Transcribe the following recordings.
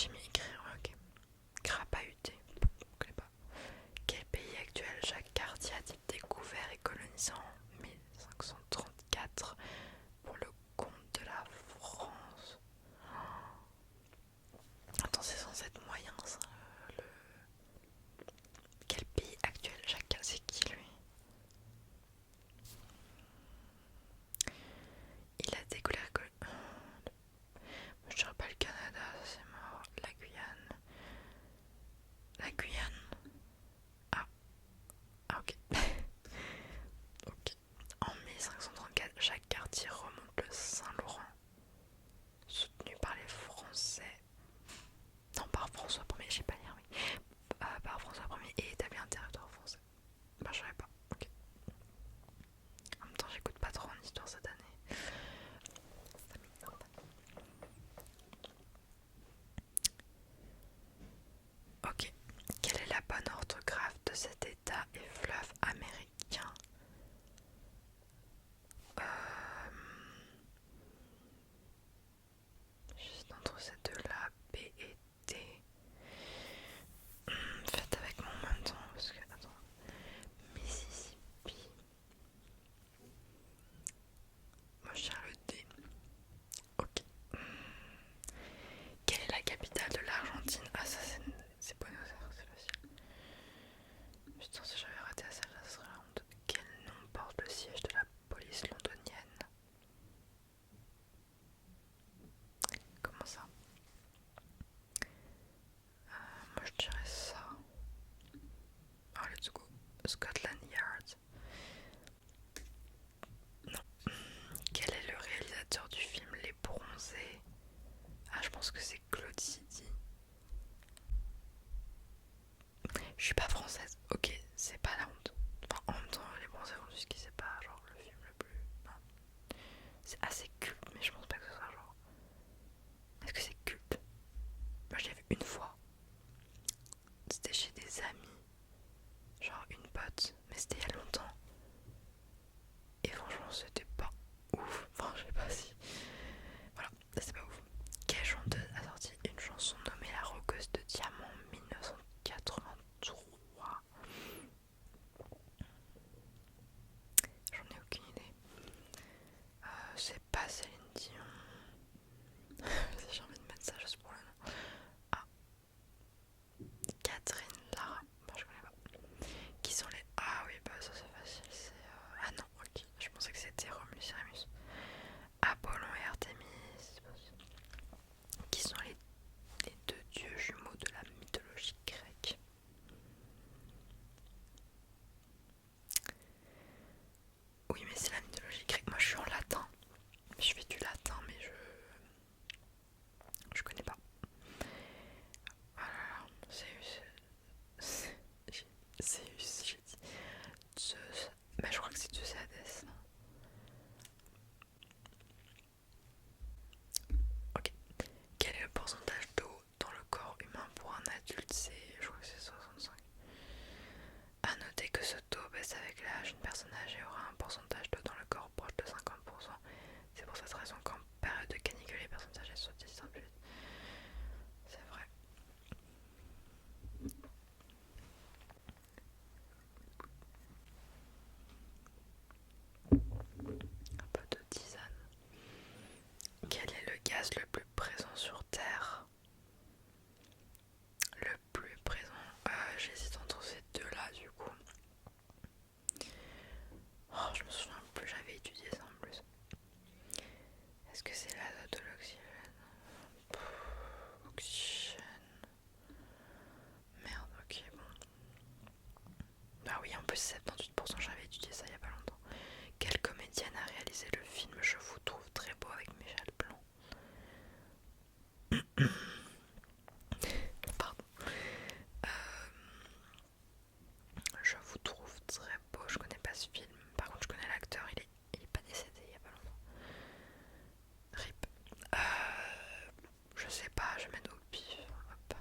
J'ai mis écrire, ouais, ok. Crapahuté, je connais pas. Quel pays actuel Jacques Cartier a-t-il découvert et colonisé en 1534 pour le compte de la France? Attends, c'est censé être moyen ça. Le... Quel pays actuel Jacques Cartier, c'est qui lui? Il a découvert que... Je dirais pas le Canada, c'est mort. La Guyane. La Guyane. Ah, ah ok. Ok. En 1534, Jacques Cartier remonte le Saint-Laurent, soutenu par les Français. Non, par François Ier, j'ai pas lire, oui. Par François Ier et établit un territoire français. Bah, je savais pas. Ok. En même temps, j'écoute pas trop en histoire cette année. Ça m'énerve. Ok. Quelle est la bonne orthographe de cet état et fleuve américain? J'hésite entre ces deux-là, B et T. Faites avec moi en même temps, parce que, attends. Mississippi. Moi, je dirais le D. Ok. Quelle est la capitale de l'Argentine? Ah, ça, c'est Buenos Aires, c'est facile. Putain, si j'avais raté à celle-là, ce serait la honte. Quel nom porte le siège de la police londonienne? Comment ça? Moi, je dirais ça. Oh, let's go. Scotland Yard. Non. Quel est le réalisateur du film Les Bronzés? Ah, je pense que c'est Claude Zidi. Je suis pas française. Ok, c'est pas la honte. Enfin, en même temps, Les Bronzés vont jusqu'ici, c'est pas genre le film le plus... Non. C'est assez culte, mais je pense pas que ce soit genre... Est-ce que c'est culte? Moi, je l'ai vu une fois. C'était chez des amis. Genre une pote. Mais c'était il y a longtemps. Et franchement, c'était pas ouf. Enfin, je sais pas si... Voilà, c'est pas ouf. Quelle chanteuse a sorti une chanson nommée La Roqueuse de Diamant en 1983? J'en ai aucune idée. C'est pas Céline Dion. Si j'ai envie de mettre ça juste pour le nom. Ah, Catherine Lara. Bon, je connais pas. Qui sont les... Ah oui, bah ça c'est facile. C'est... Ah non, ok. Je pensais que c'était Romulus et Rémus. Apollon et Artémis. Qui sont les deux dieux jumeaux de la mythologie grecque? Oui, mais c'est la mythologie grecque. Moi, je suis en latin. Je fais du latin, mais je connais pas. Voilà, Zeus, j'ai dit. Zeus. Mais je crois que c'est Zeus et Hadès. Ok. Quel est le pourcentage d'eau dans le corps humain pour un adulte? Je crois que c'est 65. A noter que ce taux baisse avec l'âge. Une personne âgée aura un pourcentage d'eau dans le corps proche de 50%. C'est pour cette raison qu'en période de canicule, les personnes âgées sont déshydratent plus vite. C'est vrai. Un peu de tisane. Quel est le gaz le plus présent sur Terre? Le plus présent. J'hésite entre ces deux-là du coup. Oh, je me souviens plus, j'avais étudié ça en plus. Est-ce que c'est l'azote de l'oxygène? Oxygène. Merde, ok, bon. Bah oui, en plus 78%, j'avais étudié ça il y a pas longtemps. Quelle comédienne a réalisé le film Je vous trouve très beau avec Michel Blanc? Pardon. Je vous trouve très beau, je connais pas ce film. Par contre, je connais l'acteur, il est pas décédé il y a pas longtemps. RIP. Je sais pas, je vais mettre au pif. Hop.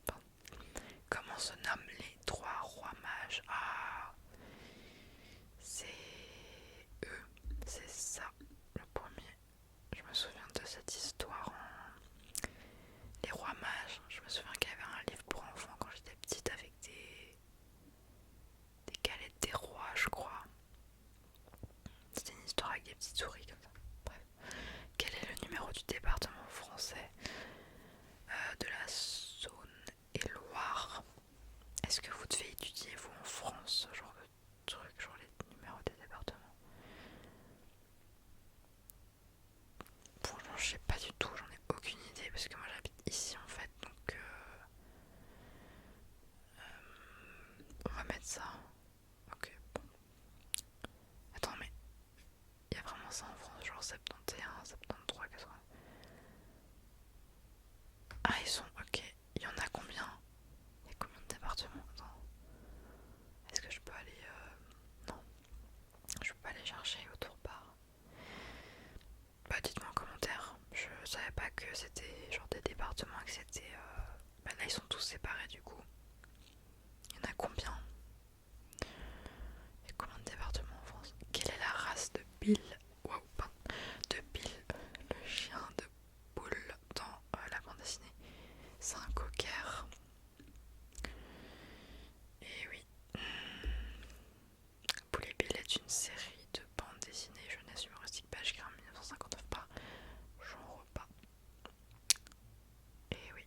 Pardon. Comment se nomment les trois rois mages? Ah, c'est eux, c'est ça, le premier. c'était genre des départements et que c'était... Bah là ils sont tous séparés du coup. Il y en a combien? Il y a combien de départements en France? Quelle est la race de Bill? Waouh, pardon. De Bill, le chien de Boule dans la bande dessinée. C'est un cocker. Et oui. Boule et Bill est une série de bandes dessinées jeunesse humoristique belge créée en 1959 par Jean Repas. Et oui.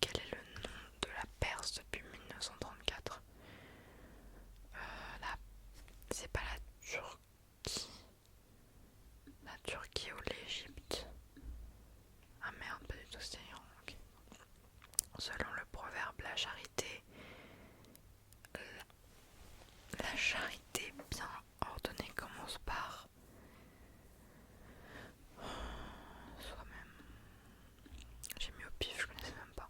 Quel est le nom de la Perse depuis 1934? Là, c'est pas la Turquie. La Turquie ou l'Égypte? Ah merde, pas du tout, c'était l'Iran. Ok. Selon le proverbe, la charité bien ordonnée commence par soi-même. J'ai mis au pif, je connaissais même pas.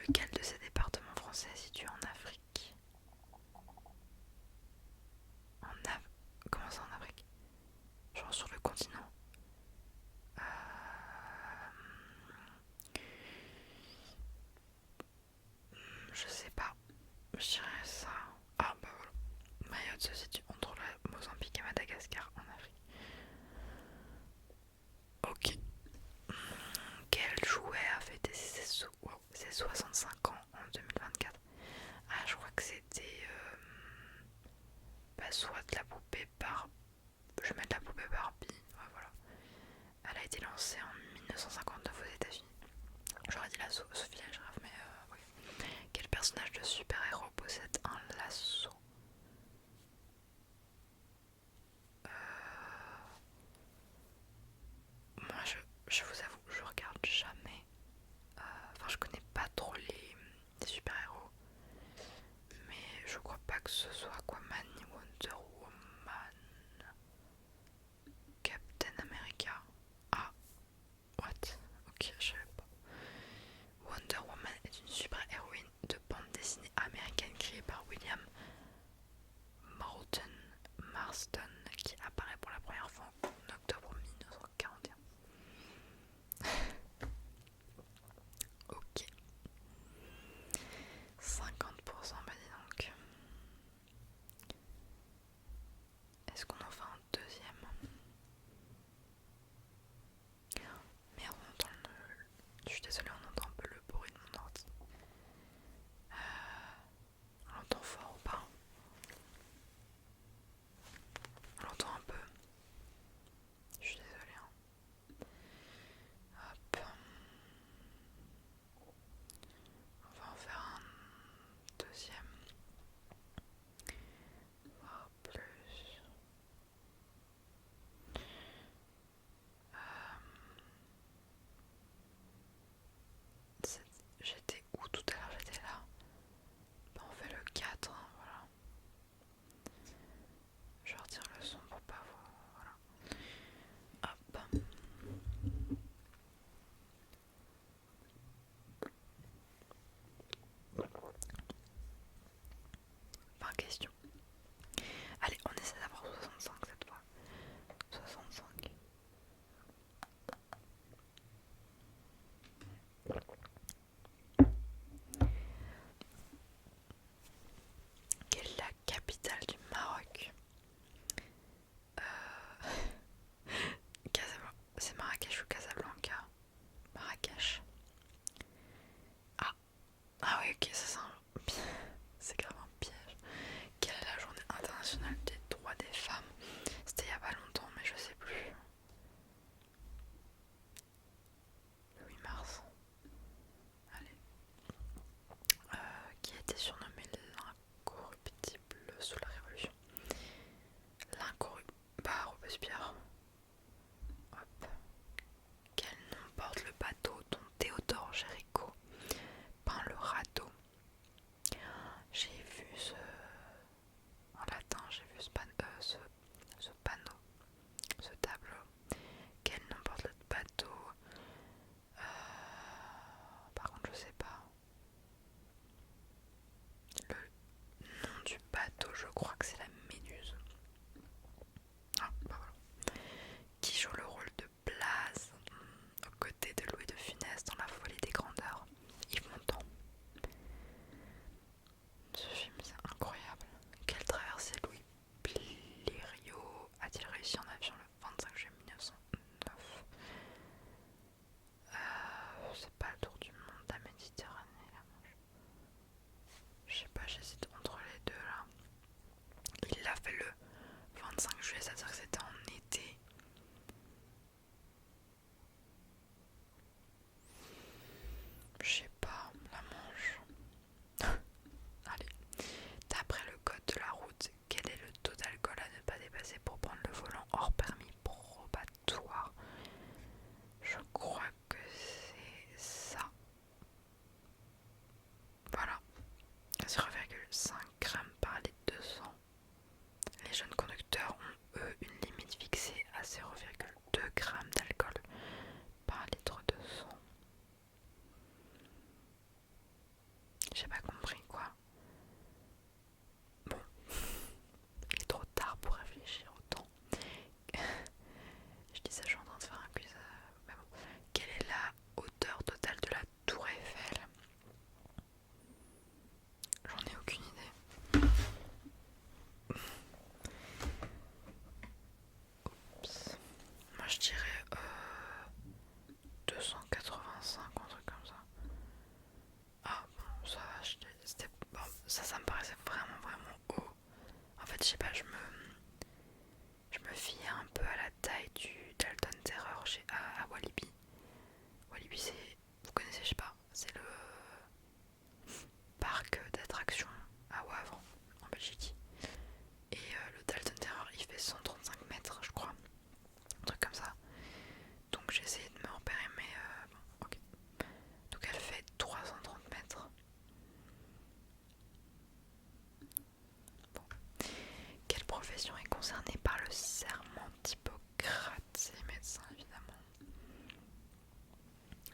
Lequel de ces départements français est situé en Afrique? Comment ça en Afrique? Genre sur le continent? Euh... Je sais pas. Je dirais ça. Ah bah voilà. Mayotte se situe entre la Mozambique et Madagascar en Afrique. Ok. Quel jouet a fêté ses 65 ans en 2024? Ah, je crois que c'était soit de la poupée Barbie. Je vais mettre la poupée Barbie. Ouais, voilà. Elle a été lancée en 1959 aux États-Unis. J'aurais dit la Sophie la girafe, mais oui. Quel personnage de super-héros possède un lasso? Moi, je vous avoue, je regarde jamais. Enfin, je connais pas trop les super-héros. Mais je crois pas que ce soit Aquaman ni Wonder Woman. Captain America. Ah, what? Ok, je savais pas. Wonder Woman est une super-héroïne de bande dessinée américaine créée par William Moulton Marston qui apparaît pour la première fois en octobre 1941. Ok. 50%, bah dis donc. Est-ce qu'on en fait un deuxième? Merde, on entend je suis désolée, on entend un peu le bruit de mon ordi. On l'entend fort ou pas? On l'entend un peu. Je suis désolée. Hein. Hop. On va en faire un deuxième. Voire plus. J'étais où tout à l'heure? J'étais là. Bah, on fait le 4, hein, voilà. Je retire le son pour pas voir. Voilà. Hop. Par question. Allez, on essaie d'avoir 65 cette fois. 65. Quelle est la capitale du Maroc? C'est Marrakech ou Casablanca? Marrakech. Ah oui, ok, ça c'est grave un piège. Quelle est la journée internationale des droits des femmes? C'était il y a pas longtemps, mais je sais plus. Le 8 mars. Allez. Qui a été surnommé l'incorruptible sous la Révolution? L'incorruptible. Bah, Robespierre. Hop. Quel nom porte le bateau dont Théodore Géricault peint le radeau?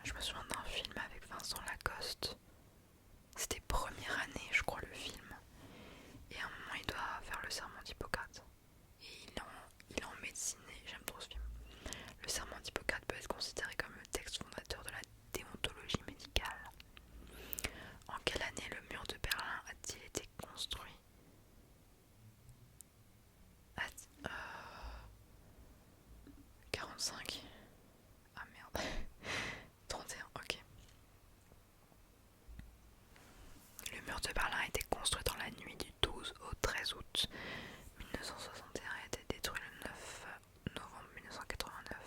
Je me souviens d'un film avec Vincent Lacoste. C'était première année, je crois, le film. Et à un moment, il doit faire le serment d'Hippocrate. Et il est en médecine et j'aime trop ce film. Le serment d'Hippocrate peut être considéré comme le texte fondateur de la déontologie médicale. En quelle année le mur de Berlin a-t-il été construit? 45. Ah merde. 31, ok. Le mur de Berlin a été construit dans la nuit du 12 au 13 août 1961 et a été détruit le 9 novembre 1989.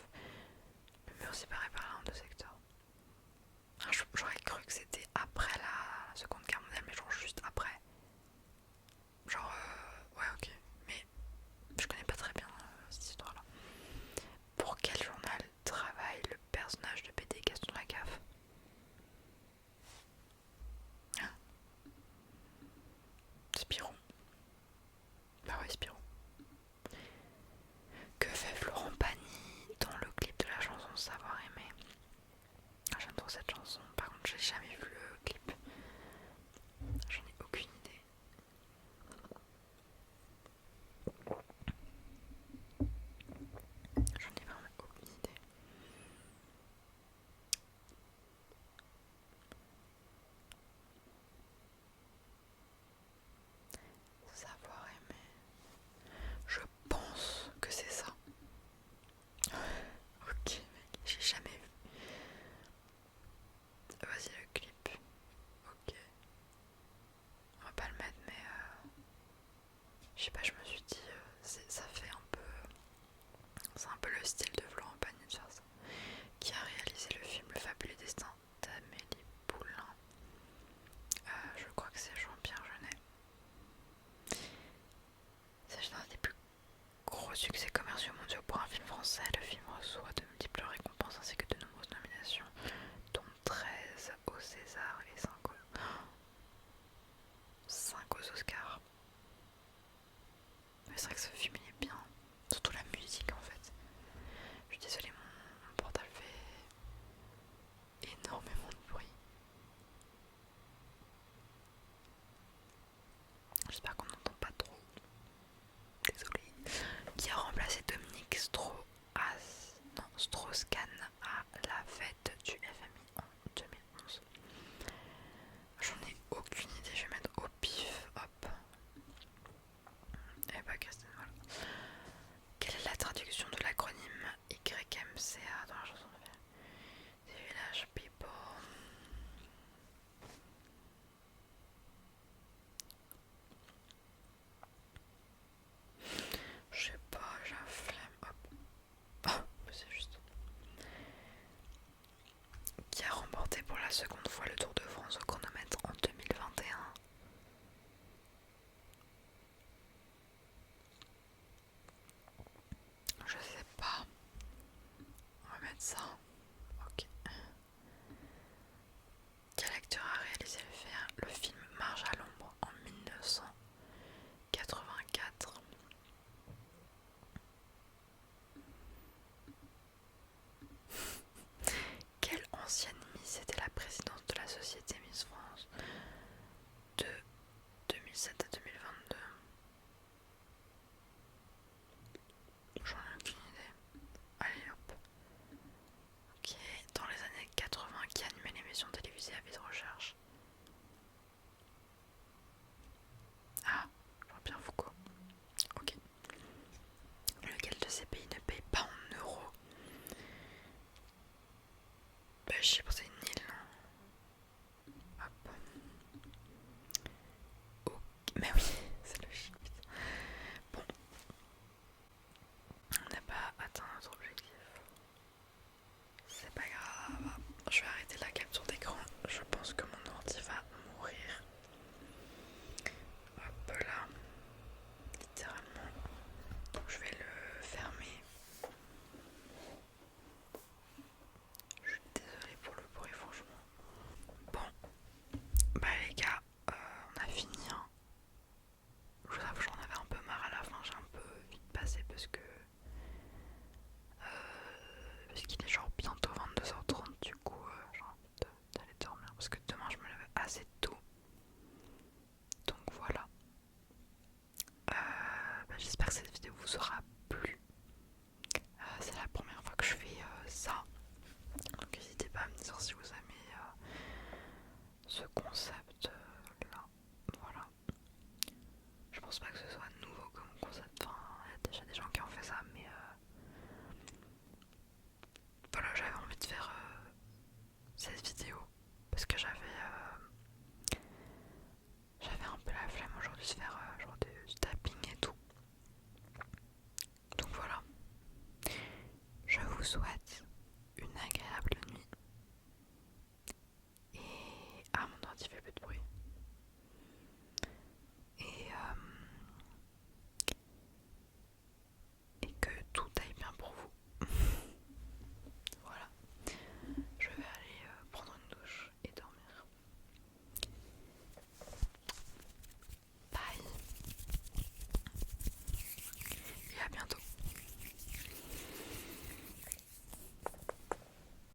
Le mur séparait Berlin en deux secteurs. J'aurais cru que c'était après la Seconde Guerre mondiale, mais genre juste après. Genre, ouais, ok. Mais je connais pas très bien cette histoire-là. Pour quel journal travaille le personnage de BD Gaston Lagaffe? Ah, Spirou. Bah ouais, Spirou. Que fait Florent Pagny dans le clip de la chanson Savoir aimer? J'aime trop cette chanson, par contre j'ai jamais vu le clip. J'en ai aucune idée. J'en ai vraiment aucune idée. Savoir aimer. Je pense que c'est ça. Ok mec, j'ai jamais vu. Vas-y le clip. Ok. On va pas le mettre mais je sais pas, je me suis dit ça fait un peu. C'est un peu le style de Florent Pagny de faire ça. Qui a réalisé le film Le fabuleux destin d'Amélie Poulain. Je crois que c'est Jean-Pierre Jeunet. Il s'agit d'un des plus gros succès commerciaux mondiaux pour un film français. Le film reçoit de multiples récompenses ainsi que de nombreuses nominations, dont 13 au César et 5 aux Oscars. Mais c'est vrai que ce film il est bien, surtout la musique en fait. Je suis désolée, mon portable fait énormément de bruit. J'espère qu'on n'entend pas trop. Désolée. Qui a remplacé Dominique Strauss-Kahn à la fête du FMI en 2011. J'en ai aucune idée, je vais mettre au pif, hop. Et bah Christine, voilà. Quelle est la traduction de l'acronyme YMCA dans la chanson de The Village People? Je sais pas, j'ai un flemme, hop. Oh, c'est juste. Qui a remporté pour la seconde fois le Tour de France au chronomètre en 2021? Je sais pas. On va mettre ça. Ok. Quel acteur a réalisé le film Marche à l'ombre en 1984? Quelle ancienne Miss était la présidente de la société Miss France de 2007 à 2022? J'en ai aucune idée. Allez hop. Ok, dans les années 80, qui animait l'émission télévisée à vie de recherche? Ah, Jean-Pierre Foucault. Ok. Lequel de ces pays ne paye pas en euros? Bah, je sais pas,